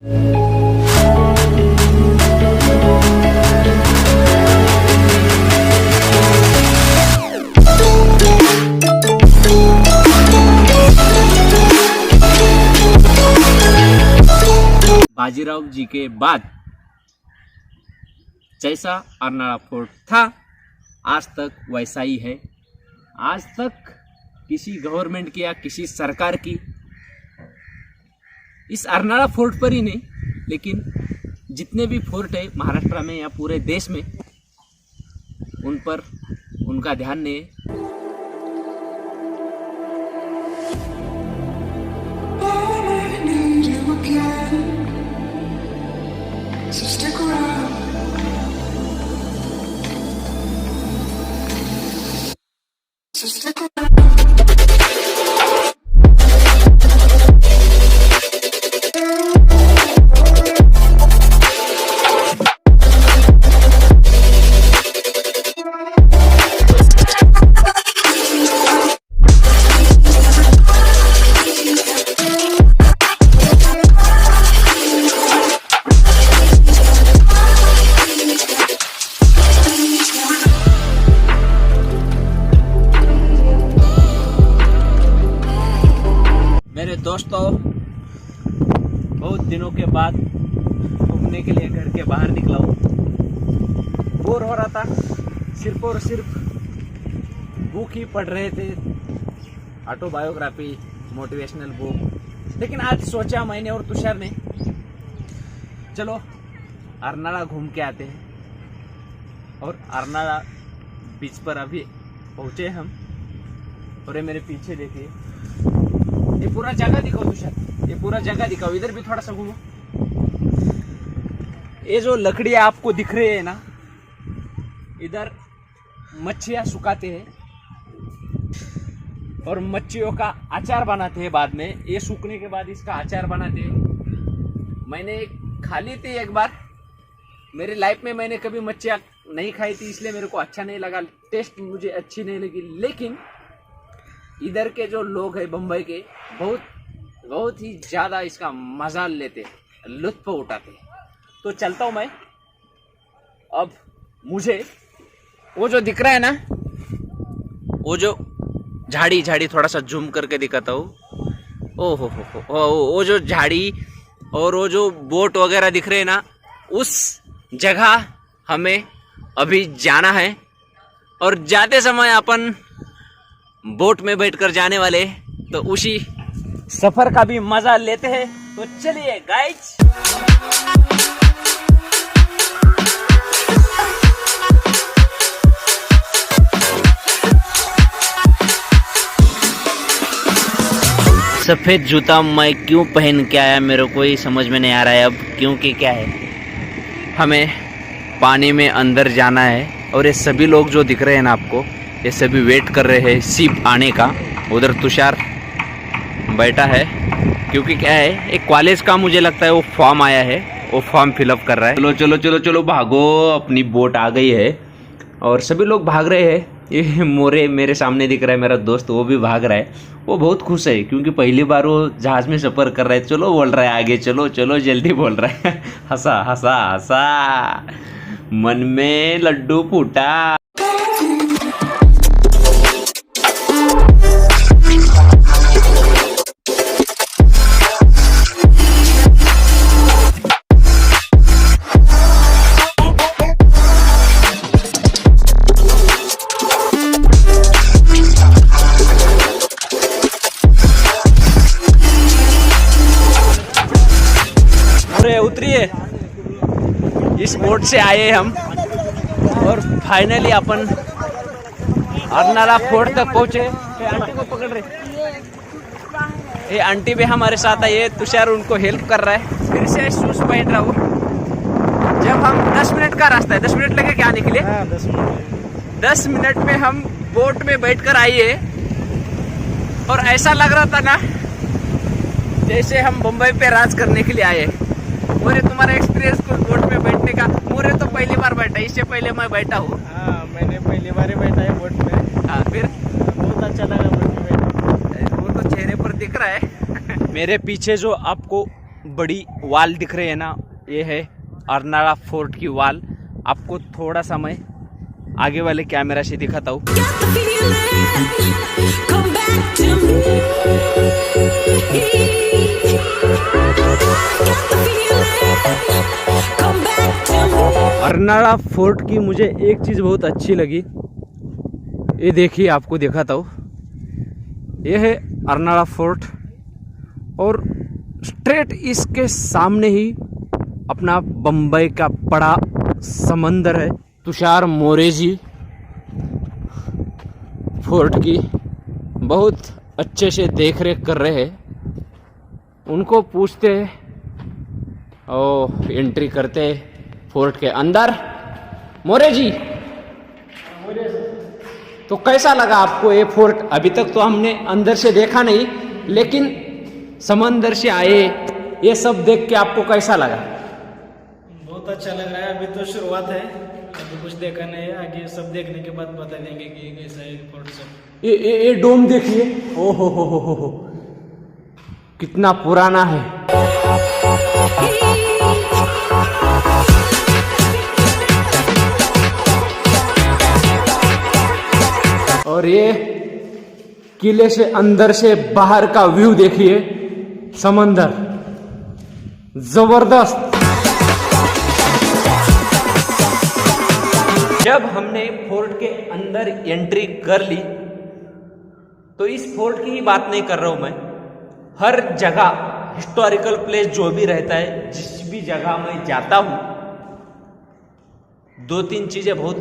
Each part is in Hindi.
बाजीराव जी के बाद जैसा अर्नाड़ा फोर्ट था आज तक वैसा ही है। आज तक किसी गवर्नमेंट की या किसी सरकार की इस अर्नाड़ा फोर्ट पर ही नहीं, लेकिन जितने भी फोर्ट है महाराष्ट्र में या पूरे देश में, उन पर उनका ध्यान नहीं है। So stick around. So stick around. मेरे दोस्तों, बहुत दिनों के बाद घूमने के लिए घर के बाहर निकला हूँ। बोर हो रहा था, सिर्फ और सिर्फ बुक ही पढ़ रहे थे, ऑटोबायोग्राफी, मोटिवेशनल बुक। लेकिन आज सोचा मैंने और तुषार ने, चलो अर्नाड़ा घूम के आते हैं। और अर्नाड़ा बीच पर अभी पहुँचे हम। और ये मेरे पीछे देखिए, ये पूरा जगह दिखाओ तुषार, ये पूरा जगह दिखाओ। इधर भी थोड़ा सा घूमो। ये जो लकड़ियाँ आपको दिख रही है ना, इधर मच्छियाँ सुखाते हैं और मच्छियों का अचार बनाते हैं। बाद में ये सूखने के बाद इसका अचार बनाते हैं। मैंने खाली थी एक बार, मेरी लाइफ में मैंने कभी मच्छियाँ नहीं खाई थी, इसलिए मेरे को अच्छा नहीं लगा, टेस्ट मुझे अच्छी नहीं लगी। लेकिन इधर के जो लोग हैं बम्बई के, बहुत ही ज़्यादा इसका मजा लेते, लुत्फ उठाते। तो चलता हूँ मैं। अब मुझे वो जो दिख रहा है ना, वो जो झाड़ी थोड़ा सा जूम करके दिखाता हूँ। ओ हो वो जो झाड़ी और वो जो बोट वगैरह दिख रहे हैं ना, उस जगह हमें अभी जाना है। और जाते समय अपन बोट में बैठकर जाने वाले, तो उसी सफर का भी मजा लेते हैं। तो चलिए गाइस। सफेद जूता मैं क्यों पहन के आया, मेरे को ही समझ में नहीं आ रहा है अब। क्योंकि क्या है, हमें पानी में अंदर जाना है। और ये सभी लोग जो दिख रहे हैं ना आपको, ये सभी वेट कर रहे हैं शिप आने का। उधर तुषार बैठा है, क्योंकि क्या है, एक कॉलेज का मुझे लगता है वो फॉर्म आया है, वो फॉर्म फिलअप कर रहा है। चलो चलो चलो चलो भागो, अपनी बोट आ गई है और सभी लोग भाग रहे हैं। ये मोरे मेरे सामने दिख रहा है, मेरा दोस्त, वो भी भाग रहा है। वो बहुत खुश है क्योंकि पहली बार वो जहाज़ में सफ़र कर रहा है। चलो बोल रहा है, आगे चलो चलो जल्दी बोल रहा है। हंसा हंसा हंसा, मन में लड्डू फूटा। उतरिए, इस बोट से आए हम और फाइनली अपन अर्नाड़ा फोर्ट तक पहुंचे। ये आंटी को पकड़ रहे, ये आंटी भी हमारे साथ आई है। तुषार उनको हेल्प कर रहा है। फिर से शूज पहन रहा हूँ। जब हम 10 मिनट का रास्ता है, 10 मिनट लगे क्या आने के लिए? 10 मिनट में हम बोट में बैठकर आइए। और ऐसा लग रहा था ना जैसे हम बम्बई पे राज करने के लिए आए। मोरे, तुम्हारा एक्सपीरियंस कुछ बोट में बैठने का? मोरे तो पहली बार बैठा, इससे पहले मैं बैठा हूँ। हाँ, मैंने पहली बार ही बैठा है बोट में। हाँ, फिर बहुत अच्छा लगा बोट में बैठा। वो तो चेहरे पर दिख रहा है। मेरे पीछे जो आपको बड़ी वॉल दिख रही है ना, ये है अर्नाला फोर्ट की वॉल। आपको थोड़ा सा मैं आगे वाले कैमरा से दिखाता हूँ। अर्नाला फोर्ट की मुझे एक चीज़ बहुत अच्छी लगी, ये देखिए आपको दिखाता हूँ। ये है अर्नाला फोर्ट और स्ट्रेट इसके सामने ही अपना बम्बई का बड़ा समंदर है। तुषार मोरे जी फोर्ट की बहुत अच्छे से देख रेख कर रहे हैं। उनको पूछते हैं और एंट्री करते हैं फोर्ट के अंदर। मोरे जी, तो कैसा लगा आपको ये फोर्ट? अभी तक तो हमने अंदर से देखा नहीं, लेकिन समंदर से आए, ये सब देख के आपको कैसा लगा? बहुत अच्छा लग रहा है। अभी तो शुरुआत है, अभी कुछ देखा नहीं है, आगे सब देखने के बाद बता देंगे कि कैसा है फोर्ट सब। ये डोम देखिए, ओ हो, कितना पुराना है। और ये किले से अंदर से बाहर का व्यू देखिए, समंदर जबरदस्त। जब हमने फोर्ट के अंदर एंट्री कर ली, तो इस फोर्ट की ही बात नहीं कर रहा हूं मैं, हर जगह हिस्टोरिकल प्लेस जो भी रहता है, जिस भी जगह मैं जाता हूं, दो तीन चीजें बहुत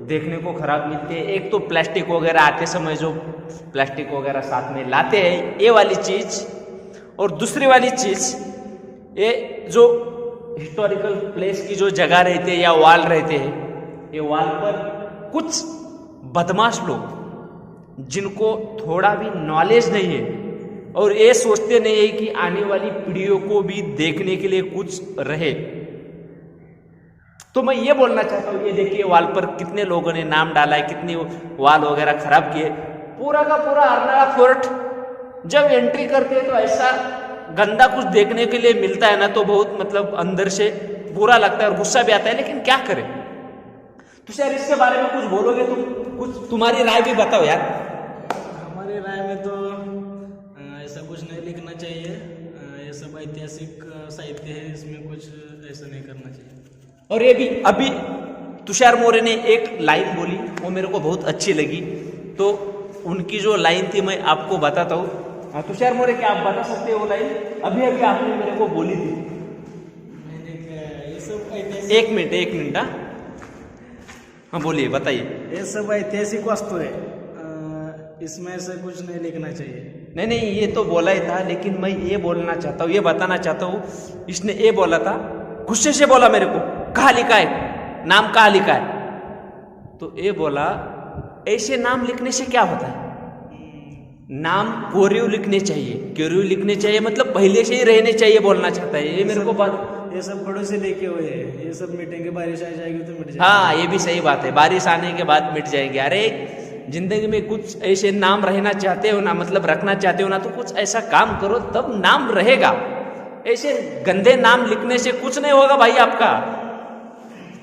देखने को खराब मिलती है। एक तो प्लास्टिक वगैरह आते समय जो प्लास्टिक वगैरह साथ में लाते हैं, ये वाली चीज, और दूसरी वाली चीज ये जो हिस्टोरिकल प्लेस की जो जगह रहती है या वॉल रहते हैं, ये वॉल पर कुछ बदमाश लोग जिनको थोड़ा भी नॉलेज नहीं है और ये सोचते नहीं है कि आने वाली पीढ़ियों को भी देखने के लिए कुछ रहे, तो मैं ये बोलना चाहता हूँ, ये देखिए वॉल पर कितने लोगों ने नाम डाला है, कितनी वॉल वगैरह खराब किए। पूरा का पूरा अर्नाला फोर्ट जब एंट्री करते हैं तो ऐसा गंदा कुछ देखने के लिए मिलता है ना, तो बहुत मतलब अंदर से बुरा लगता है और गुस्सा भी आता है, लेकिन क्या करें। तो सर इसके बारे में कुछ बोलोगे तुम? कुछ तुम्हारी राय भी बताओ यार। हमारी राय में तो ऐसा कुछ नहीं लिखना चाहिए, ये सब ऐतिहासिक साहित्य है, इसमें कुछ ऐसा नहीं करना चाहिए। और ये भी अभी तुषार मोरे ने एक लाइन बोली, वो मेरे को बहुत अच्छी लगी, तो उनकी जो लाइन थी मैं आपको बताता हूँ। तुषार मोरे, क्या आप बता सकते हो वो लाइन? अभी अभी आपने मेरे को बोली थी। ये सब एक मिनट हाँ बोलिए, बताइए। ये सब ऐतिहासिक वस्तु है, इसमें ऐसा कुछ नहीं लिखना चाहिए। नहीं, ये तो बोला ही था, लेकिन मैं ये बोलना चाहता हूँ, ये बताना चाहता हूँ, इसने ये बोला था, गुस्से से बोला मेरे को, कहाँ लिखा है नाम, कहाँ लिखा है? तो ये बोला ऐसे नाम लिखने से क्या होता है, नाम कोरियो लिखने चाहिए, कोरियो लिखने चाहिए, मतलब पहले से ही रहने चाहिए, बोलना चाहता है ये मेरे को बात। ये सब बड़ों से लेके हुए हैं, ये सब मिटेंगे, बारिश आ जाएगी तो मिट जाएगी। हाँ, ये भी सही बात है, बारिश आने के बाद मिट जाएंगे। अरे जिंदगी में कुछ ऐसे नाम रहना चाहते हो ना, मतलब रखना चाहते हो ना, तो कुछ ऐसा काम करो तब नाम रहेगा। ऐसे गंदे नाम लिखने से कुछ नहीं होगा भाई आपका।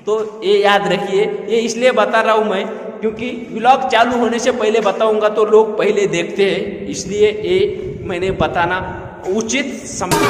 तो ये याद रखिए, ये इसलिए बता रहा हूं मैं क्योंकि व्लॉग चालू होने से पहले बताऊंगा तो लोग पहले देखते हैं, इसलिए ये मैंने बताना उचित समझ।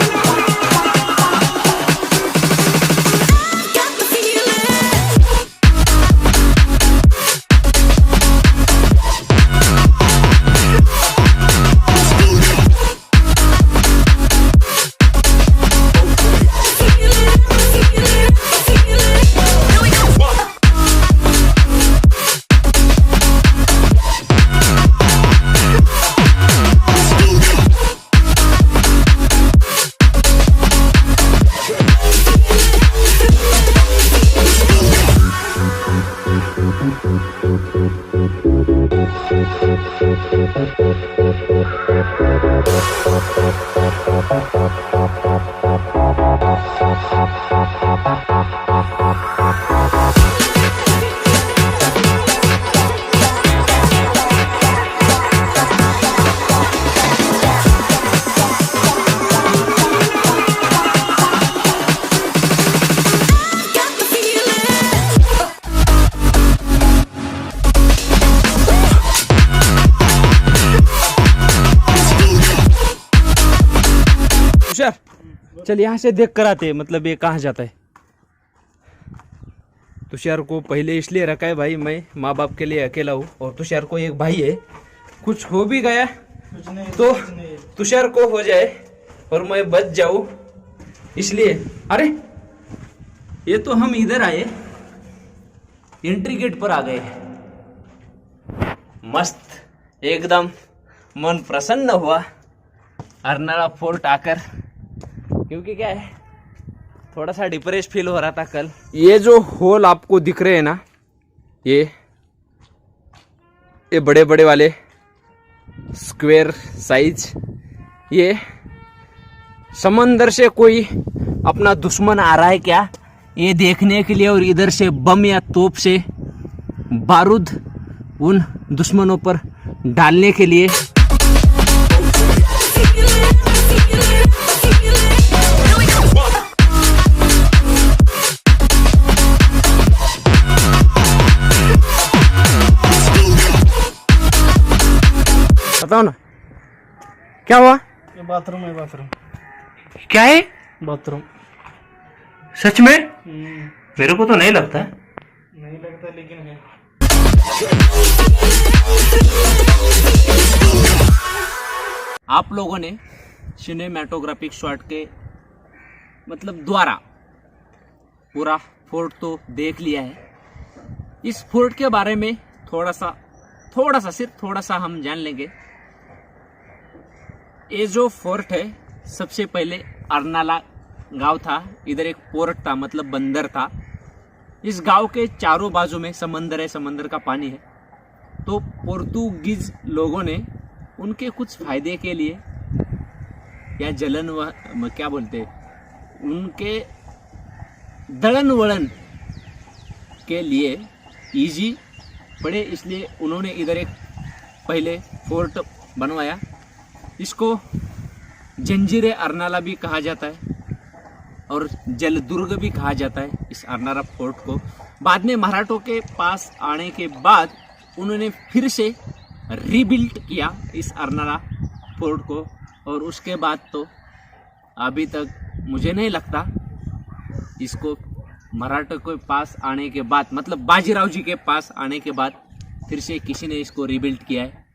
चल यहाँ से देख कर आते हैं, मतलब ये कहाँ जाता है। तुषार को पहले इसलिए रखा है भाई, मैं माँ बाप के लिए अकेला हूँ और तुषार को एक भाई है, कुछ हो भी गया कुछ नहीं तो कुछ नहीं। तुषार को हो जाए और मैं बच जाऊँ, इसलिए। अरे ये तो हम इधर आए, एंट्री गेट पर आ गए, मस्त एकदम मन प्रसन्न हुआ अर्नाला फोर्ट आकर, क्योंकि क्या है थोड़ा सा डिप्रेस फील हो रहा था कल। ये जो होल आपको दिख रहे हैं ना, ये बड़े बड़े वाले स्क्वायर साइज, ये समंदर से कोई अपना दुश्मन आ रहा है क्या ये देखने के लिए, और इधर से बम या तोप से बारूद उन दुश्मनों पर डालने के लिए। बताओ ना क्या हुआ। ये बाथरूम है, बाथरूम क्या है बाथरूम। सच में? मेरे को तो नहीं लगता। नहीं लगता लेकिन है। आप लोगों ने सिनेमैटोग्राफिक शॉट के मतलब द्वारा पूरा फोर्ट तो देख लिया है। इस फोर्ट के बारे में थोड़ा सा सिर्फ थोड़ा सा हम जान लेंगे। ये जो फोर्ट है, सबसे पहले अर्नाला गांव था, इधर एक पोर्ट था, मतलब बंदर था। इस गांव के चारों बाजू में समंदर है, समंदर का पानी है। तो पोर्तुगीज लोगों ने उनके कुछ फायदे के लिए या क्या बोलते हैं, उनके दड़न वड़न के लिए इजी पड़े, इसलिए उन्होंने इधर एक पहले फोर्ट बनवाया। इसको जंजीरे अर्नाला भी कहा जाता है और जलदुर्ग भी कहा जाता है इस अर्नाला फोर्ट को। बाद में मराठों के पास आने के बाद उन्होंने फिर से रीबिल्ड किया इस अर्नाला फोर्ट को, और उसके बाद तो अभी तक मुझे नहीं लगता इसको मराठों के पास आने के बाद, मतलब बाजीराव जी के पास आने के बाद फिर से किसी ने इसको रीबिल्ड किया है।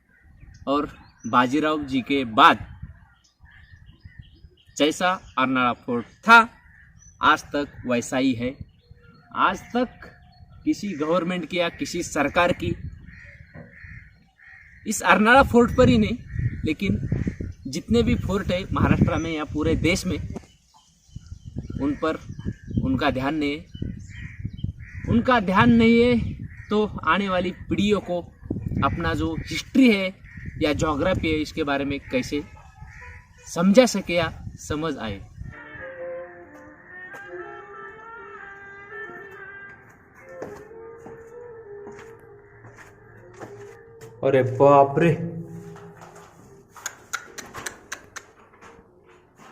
और बाजीराव जी के बाद जैसा अर्नाला फोर्ट था आज तक वैसा ही है। आज तक किसी गवर्नमेंट की या किसी सरकार की इस अर्नाला फोर्ट पर ही नहीं, लेकिन जितने भी फोर्ट है महाराष्ट्र में या पूरे देश में, उन पर उनका ध्यान नहीं है। उनका ध्यान नहीं है तो आने वाली पीढ़ियों को अपना जो हिस्ट्री है या ज्योग्राफी है इसके बारे में कैसे समझा सके या समझ आए। अरे बाप रे,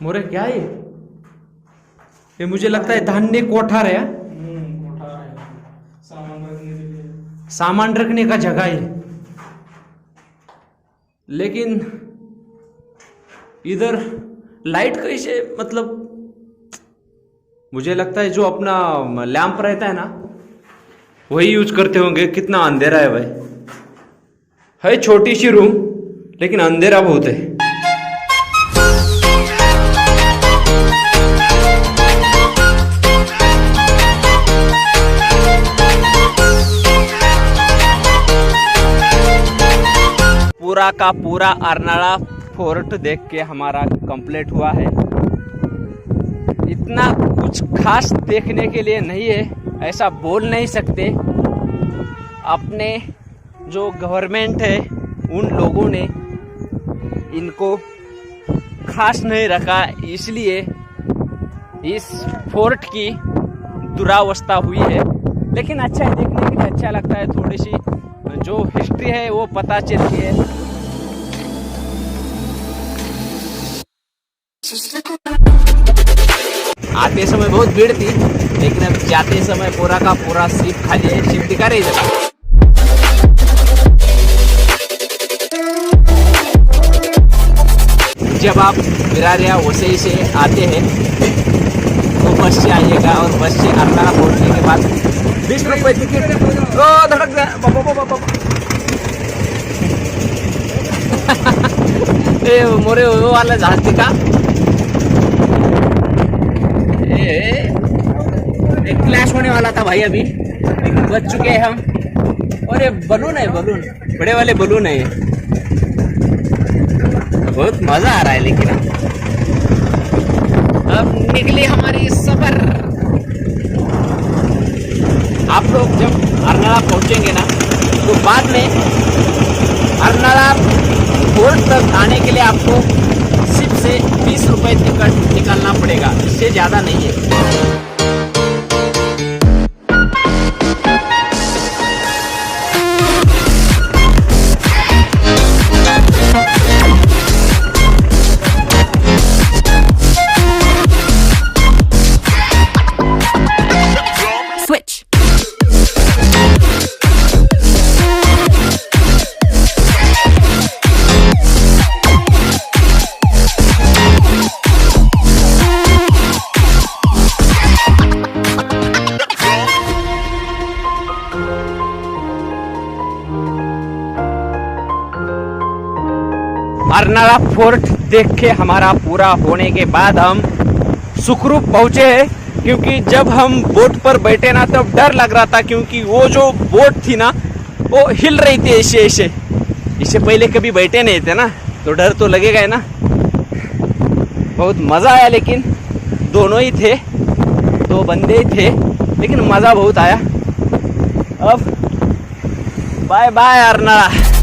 मोरे क्या है ये? मुझे लगता है धान्य कोठार है, कोठार है, सामान रखने के लिए, सामान रखने का जगह है। लेकिन इधर लाइट कैसे, मतलब मुझे लगता है जो अपना लैंप रहता है ना वही यूज करते होंगे। कितना अंधेरा है भाई, है छोटी सी रूम लेकिन अंधेरा बहुत है। पूरा का पूरा अर्नाला फोर्ट देख के हमारा कंप्लीट हुआ है। इतना कुछ खास देखने के लिए नहीं है, ऐसा बोल नहीं सकते। अपने जो गवर्नमेंट है उन लोगों ने इनको खास नहीं रखा, इसलिए इस फोर्ट की दुरावस्था हुई है। लेकिन अच्छा है, देखने के लिए अच्छा लगता है। थोड़ी सी जो हिस्ट्री है वो पता चलती है। आते समय बहुत भीड़ थी, लेकिन अब जाते समय पूरा का पूरा सीट खाली है। सीट दिखा रही है। जब आप बिरारिया वसई से आते हैं तो बस से आइएगा, और बस से अर्नाला पहुंचने के बाद 20 रुपये टिकट। ओ धड़क गया बाबा बाबा बाबा। ए मोरे वो वाला जहाज दिखा, एक क्लैश होने वाला था भाई, अभी बच चुके हैं हम। और ये बलून है, बलून बड़े वाले बलून है, ये बहुत मजा आ रहा है। लेकिन अब निकली हमारी सफर। आप लोग जब अर्नाला पहुंचेंगे ना तो बाद में अर्नाला पोर्ट तक आने के लिए आपको सिर्फ से 20 रुपये टिकट निकालना पड़ेगा, इससे ज़्यादा नहीं है। अर्नाला फोर्ट देख के हमारा पूरा होने के बाद हम सुखरूप पहुंचे हैं, क्योंकि जब हम बोट पर बैठे ना तब डर लग रहा था, क्योंकि वो जो बोट थी ना वो हिल रही थी ऐसे ऐसे। इससे पहले कभी बैठे नहीं थे ना, तो डर तो लगेगा ही ना। बहुत मज़ा आया, लेकिन दोनों ही थे, दो बंदे ही थे, लेकिन मज़ा बहुत आया। अब बाय बाय अर्नाला।